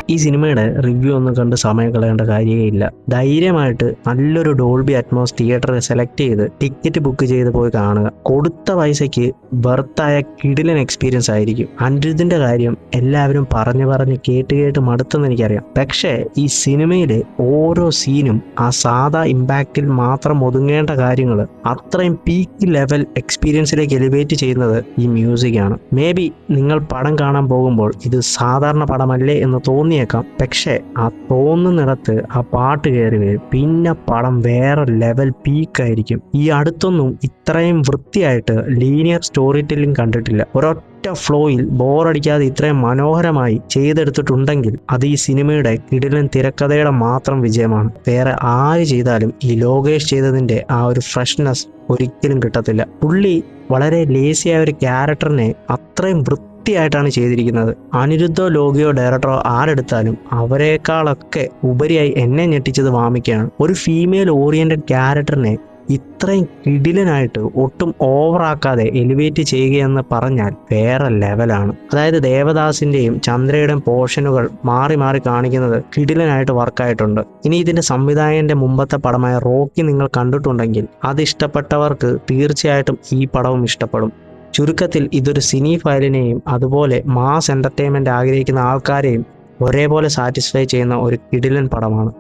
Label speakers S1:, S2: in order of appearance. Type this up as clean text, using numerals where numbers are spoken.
S1: ഈ സിനിമയുടെ റിവ്യൂ ഒന്നും കണ്ട് സമയം കളയേണ്ട കാര്യമില്ല. ധൈര്യമായിട്ട് നല്ലൊരു ഡോൾബി അറ്റ്മോസ് തിയേറ്റർ സെലക്ട് ചെയ്ത് ടിക്കറ്റ് ബുക്ക് ചെയ്ത് പോയി കാണുക. കൊടുത്ത പൈസയ്ക്ക് ബർത്തായ കിടിലൻ എക്സ്പീരിയൻസ് ആയിരിക്കും. അനിരുദ്ധിന്റെ കാര്യം എല്ലാവരും പറഞ്ഞ് കേട്ട് മടുത്തെന്ന് എനിക്കറിയാം. പക്ഷേ ഈ സിനിമയിലെ ഓരോ സീനും ആ സാധാ ഇമ്പാക്റ്റിൽ മാത്രം ഒതുങ്ങേണ്ട കാര്യങ്ങൾ അത്രയും പീക്ക് ലെവൽ എക്സ്പീരിയൻസിലേക്ക് എലിവേറ്റ് ചെയ്യുന്നത് ഈ മ്യൂസിക്കാണ്. മേ ബി നിങ്ങൾ പടം കാണാൻ പോകുമ്പോൾ ഇത് സാധാരണ പടമല്ലേ എന്ന് തോന്നിയേക്കാം. പക്ഷേ ആ തോന്നുന്നിടത്ത് ആ പാട്ട് കയറി വരും. പിന്നെ പടം വേറെ ലെവൽ പീക്കായിരിക്കും. ഈ അടുത്തൊന്നും ഇത്രയും വൃത്തിയായിട്ട് ലീനിയർ സ്റ്റോറി ടെല്ലിംഗ് കണ്ടിട്ടില്ല. ഒരൊറ്റ ഫ്ലോയിൽ ബോറടിക്കാതെ ഇത്രയും മനോഹരമായി ചെയ്തെടുത്തിട്ടുണ്ടെങ്കിൽ അത് ഈ സിനിമയുടെ കിടിലൻ തിരക്കഥയുടെ മാത്രം വിജയമാണ്. വേറെ ആര് ചെയ്താലും ഈ ലോകേഷ് ചെയ്തതിന്റെ ആ ഒരു ഫ്രഷ്നെസ് ഒരിക്കലും കിട്ടത്തില്ല. പുള്ളി വളരെ ലേസിയായ ഒരു ക്യാരക്ടറിനെ അത്രയും വൃത്തിയായിട്ടാണ് ചെയ്തിരിക്കുന്നത്. അനിരുദ്ധോ ലോകിയോ ഡയറക്ടറോ ആരെടുത്താലും അവരെക്കാളൊക്കെ ഉപരിയായി എന്നെ ഞെട്ടിച്ചത് വാമിക്കയാണ്. ഒരു ഫീമെയിൽ ഓറിയന്റഡ് ക്യാരക്ടറിനെ ഇത്രയും കിടിലനായിട്ട് ഒട്ടും ഓവറാക്കാതെ എലിവേറ്റ് ചെയ്യുകയെന്ന് പറഞ്ഞാൽ വേറെ ലെവലാണ്. അതായത് ദേവദാസിന്റെയും ചന്ദ്രയുടെയും പോർഷനുകൾ മാറി മാറി കാണിക്കുന്നത് കിടിലനായിട്ട് വർക്കായിട്ടുണ്ട്. ഇനി ഇതിന്റെ സംവിധായകന്റെ മുമ്പത്തെ പടമായ റോക്കി നിങ്ങൾ കണ്ടിട്ടുണ്ടെങ്കിൽ അത് ഇഷ്ടപ്പെട്ടവർക്ക് തീർച്ചയായിട്ടും ഈ പടവും ഇഷ്ടപ്പെടും. ചുരുക്കത്തിൽ ഇതൊരു സിനി ഫയലിനെയും അതുപോലെ മാസ് എന്റർടൈൻമെന്റ് ആഗ്രഹിക്കുന്ന ആൾക്കാരെയും ഒരേപോലെ സാറ്റിസ്ഫൈ ചെയ്യുന്ന ഒരു കിടിലൻ പടമാണ്.